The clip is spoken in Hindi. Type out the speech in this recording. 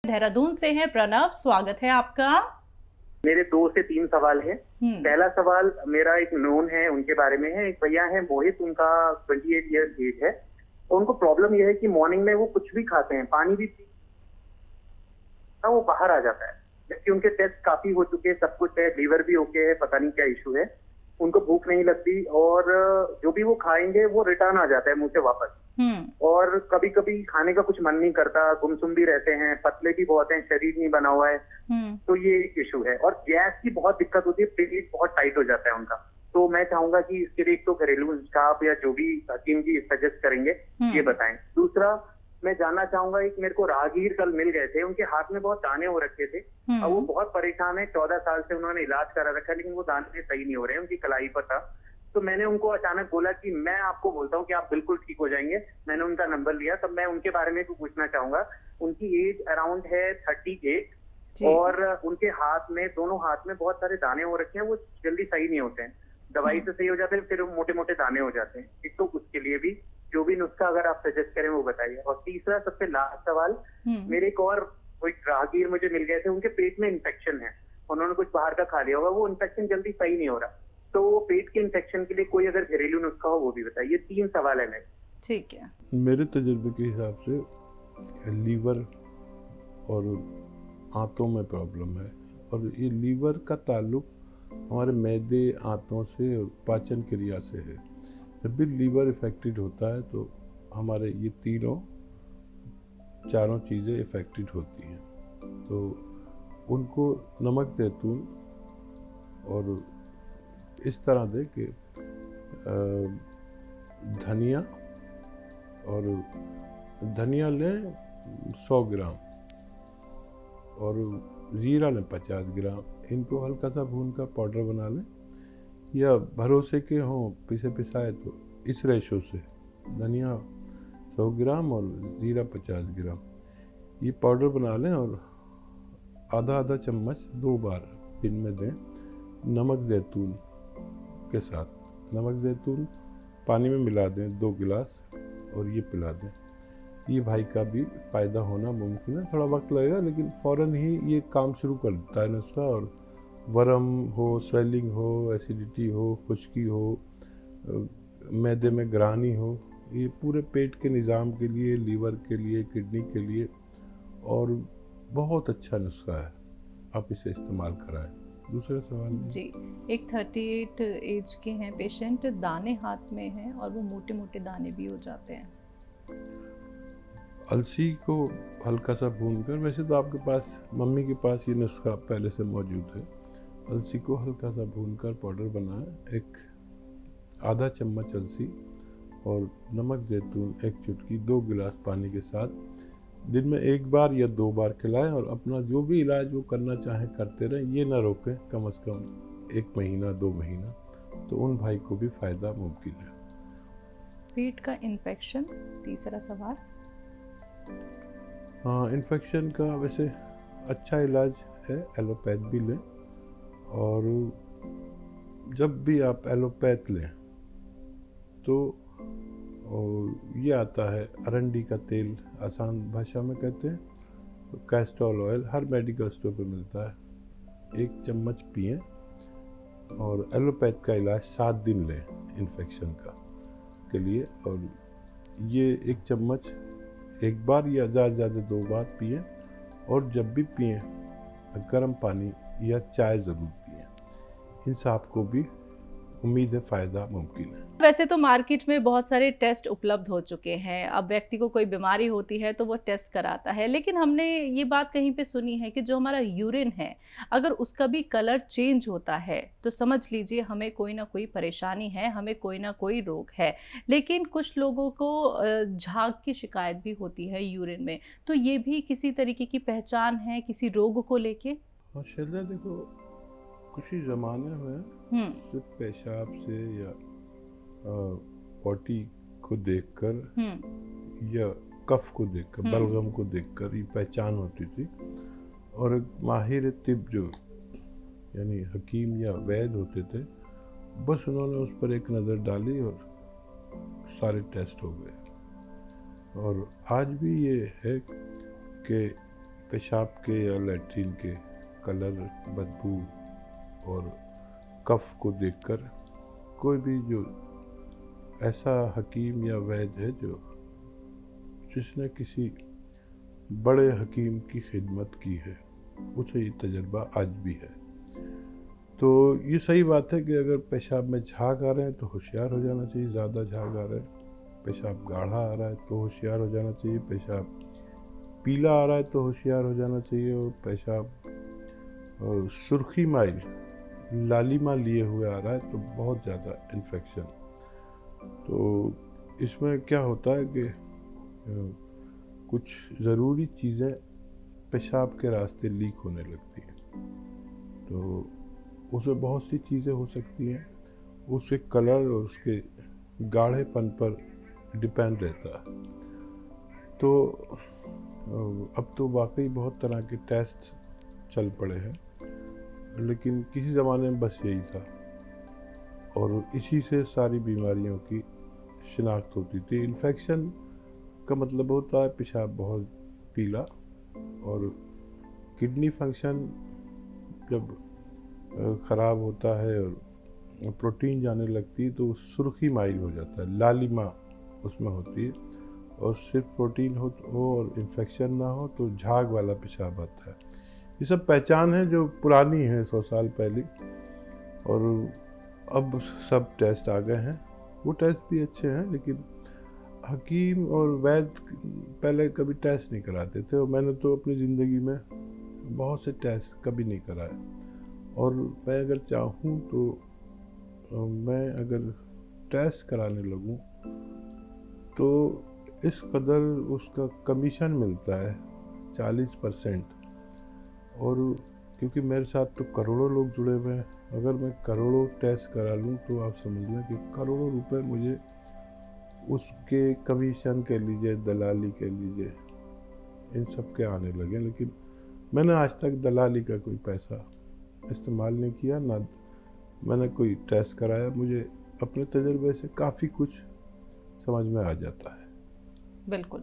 देहरादून से हैं प्रणव, स्वागत है आपका। मेरे 2 से 3 सवाल हैं। पहला सवाल मेरा एक नोन है उनके बारे में है। एक भैया है मोहित, उनका 28 ईयर्स एज है और उनको प्रॉब्लम यह है कि मॉर्निंग में वो कुछ भी खाते हैं, पानी भी पीते वो बाहर आ जाता है, जबकि उनके टेस्ट काफी हो चुके हैं, सब कुछ है, लीवर भी ओके है, पता नहीं क्या इशू है। उनको भूख नहीं लगती और जो भी वो खाएंगे वो रिटर्न आ जाता है मुंह से वापस। और कभी कभी खाने का कुछ मन नहीं करता, गुमसुम भी रहते हैं, पतले भी बहुत हैं, शरीर नहीं बना हुआ है। तो ये एक इशू है। और गैस की बहुत दिक्कत होती है, पेट बहुत टाइट हो जाता है उनका। तो मैं चाहूंगा कि इसके लिए एक तो घरेलू नुस्खा आप या जो भी हकीम जी सजेस्ट करेंगे ये बताएं। दूसरा, मैं जानना चाहूंगा, एक मेरे को राहगीर कल मिल गए थे, उनके हाथ में बहुत दाने हो रखे थे और वो बहुत परेशान है। 14 साल से उन्होंने इलाज करा रखा है, लेकिन वो दाने सही नहीं हो रहे हैं, उनकी कलाई पर था। तो मैंने उनको अचानक बोला कि मैं आपको बोलता हूँ कि आप बिल्कुल ठीक हो जाएंगे। मैंने उनका नंबर लिया, तब मैं उनके बारे में भी पूछना चाहूंगा। उनकी एज अराउंड है 38 और उनके हाथ में, दोनों हाथ में बहुत सारे दाने हो रखे हैं, वो जल्दी सही नहीं होते हैं। दवाई से सही हो जाते हैं, फिर मोटे मोटे दाने हो जाते हैं। एक तो उसके लिए भी जो भी नुस्खा अगर आप सजेस्ट करें वो बताइए। और तीसरा सबसे लास्ट सवाल, मेरे एक और कोई राहगीर मुझे मिल गए थे, उनके पेट में इन्फेक्शन है, उन्होंने कुछ बाहर का खा लिया होगा, वो इन्फेक्शन जल्दी सही नहीं हो रहा। तो पेट के इन्फेक्शन के लिए कोई अगर घरेलू नुस्खा हो वो भी बताइए। 3 सवाल है मेरे। ठीक है। मेरे तजुर्बे के हिसाब से लीवर और आंतों में प्रॉब्लम है, और ये लीवर का ताल्लुक हमारे मैदे, आंतों से और पाचन क्रिया से है। जब भी लीवर इफेक्टेड होता है तो हमारे ये चारों चीज़ें इफेक्टेड होती हैं। तो उनको नमक जैतून और इस तरह दे कि धनिया लें 100 ग्राम और ज़ीरा लें 50 ग्राम। इनको हल्का सा भून कर पाउडर बना लें, या भरोसे के हों पिसे पिसाए तो इस रेशो से धनिया 100 ग्राम और ज़ीरा 50 ग्राम ये पाउडर बना लें और आधा चम्मच 2 बार दिन में दें, नमक जैतून के साथ। नमक जैतून पानी में मिला दें 2 गिलास और ये पिला दें। ये भाई का भी फ़ायदा होना मुमकिन है, थोड़ा वक्त लगेगा लेकिन फ़ौरन ही ये काम शुरू कर देता है नुस्खा। और वरम हो, स्वेलिंग हो, एसिडिटी हो, खुश्की हो, मैदे में ग्रानी हो, ये पूरे पेट के निज़ाम के लिए, लीवर के लिए, किडनी के लिए और बहुत अच्छा नुस्खा है, आप इसे इस्तेमाल कराएं। दूसरा सवाल जी, एक 38 एज के हैं पेशेंट, दाने हाथ में हैं और वो मोटे मोटे दाने भी हो जाते हैं। अलसी को हल्का सा भूनकर, वैसे तो आपके पास, मम्मी के पास ये नुस्खा पहले से मौजूद है, अलसी को हल्का सा भूनकर पाउडर बनाएं, एक आधा चम्मच अलसी और नमक जैतून 1 चुटकी 2 गिलास पानी के साथ दिन में 1 बार या 2 बार खिलाएं। और अपना जो भी इलाज वो करना चाहें करते रहें, ये ना रोकें, कम से कम 1 महीना 2 महीना, तो उन भाई को भी फ़ायदा मुमकिन है। पेट का इन्फेक्शन, तीसरा सवाल। हाँ, इन्फेक्शन का वैसे अच्छा इलाज है, एलोपैथ भी लें। और जब भी आप एलोपैथ लें तो ये आता है अरंडी का तेल, आसान भाषा में कहते हैं, तो कैस्ट्रॉल ऑयल हर मेडिकल स्टोर पे मिलता है, 1 चम्मच पिएं। और एलोपैथ का इलाज 7 दिन लें इन्फेक्शन का के लिए, और ये 1 चम्मच 1 बार या ज़्यादा 2 बार पिएं। और जब भी पिएं गर्म पानी या चाय ज़रूर पिएं। इनसे आपको भी उम्मीद है फ़ायदा मुमकिन है। वैसे तो मार्केट में बहुत सारे टेस्ट उपलब्ध हो चुके हैं, अब व्यक्ति को कोई बीमारी होती है तो वो टेस्ट कराता है, लेकिन हमने ये बात कहीं पे सुनी है कि जो हमारा यूरिन है, अगर उसका भी कलर चेंज होता है तो समझ लीजिए हमें कोई ना कोई परेशानी है, हमें कोई ना कोई रोग है। लेकिन कुछ लोगों को झाग की शिकायत भी होती है यूरिन में, तो ये भी किसी तरीके की पहचान है किसी रोग को लेके? माशाल्लाह, देखो कुछ ही ज़माने में सिर्फ पेशाब से या पॉटी को देखकर या कफ को देखकर, बलगम को देखकर ये पहचान होती थी। और एक माहिर तिब जो यानी हकीम या वैद्य होते थे, बस उन्होंने उस पर एक नज़र डाली और सारे टेस्ट हो गए। और आज भी ये है कि पेशाब के या लैट्रीन के कलर, बदबू और कफ को देखकर कोई भी जो ऐसा हकीम या वैद्य है जिसने किसी बड़े हकीम की खिदमत की है, उसे ये तजर्बा आज भी है। तो ये सही बात है कि अगर पेशाब में झाग आ रहे हैं तो होशियार हो जाना चाहिए, ज़्यादा झाग आ रहे हैं। पेशाब गाढ़ा आ रहा है तो होशियार हो जाना चाहिए। पेशाब पीला आ रहा है तो होशियार हो जाना चाहिए। और पेशाब सुर्खी माइल, लालिमा लिए हुए आ रहा है तो बहुत ज़्यादा इन्फेक्शन। तो इसमें क्या होता है कि कुछ ज़रूरी चीज़ें पेशाब के रास्ते लीक होने लगती हैं। तो उसमें बहुत सी चीज़ें हो सकती हैं, उसके कलर और उसके गाढ़ेपन पर डिपेंड रहता है। तो अब तो वाकई बहुत तरह के टेस्ट चल पड़े हैं, लेकिन किसी ज़माने में बस यही था और इसी से सारी बीमारियों की शिनाख्त होती थी। इन्फेक्शन का मतलब होता है पेशाब बहुत पीला, और किडनी फंक्शन जब ख़राब होता है और प्रोटीन जाने लगती है तो सुर्खी माइल हो जाता है, लालिमा उसमें होती है। और सिर्फ प्रोटीन हो और इन्फेक्शन ना हो तो झाग वाला पेशाब आता है। ये सब पहचान है जो पुरानी है 100 साल पहले, और अब सब टेस्ट आ गए हैं। वो टेस्ट भी अच्छे हैं, लेकिन हकीम और वैद्य पहले कभी टेस्ट नहीं कराते थे, और मैंने तो अपनी ज़िंदगी में बहुत से टेस्ट कभी नहीं कराए। और मैं अगर चाहूँ तो मैं अगर टेस्ट कराने लगूँ तो इस कदर उसका कमीशन मिलता है 40%। और क्योंकि मेरे साथ तो करोड़ों लोग जुड़े हुए हैं, अगर मैं करोड़ों टेस्ट करा लूँ तो आप समझ लें कि करोड़ों रुपए मुझे उसके कमीशन के लीजिए, दलाली के लीजिए, इन सब के आने लगे। लेकिन मैंने आज तक दलाली का कोई पैसा इस्तेमाल नहीं किया, ना मैंने कोई टेस्ट कराया। मुझे अपने तजुर्बे से काफ़ी कुछ समझ में आ जाता है। बिल्कुल।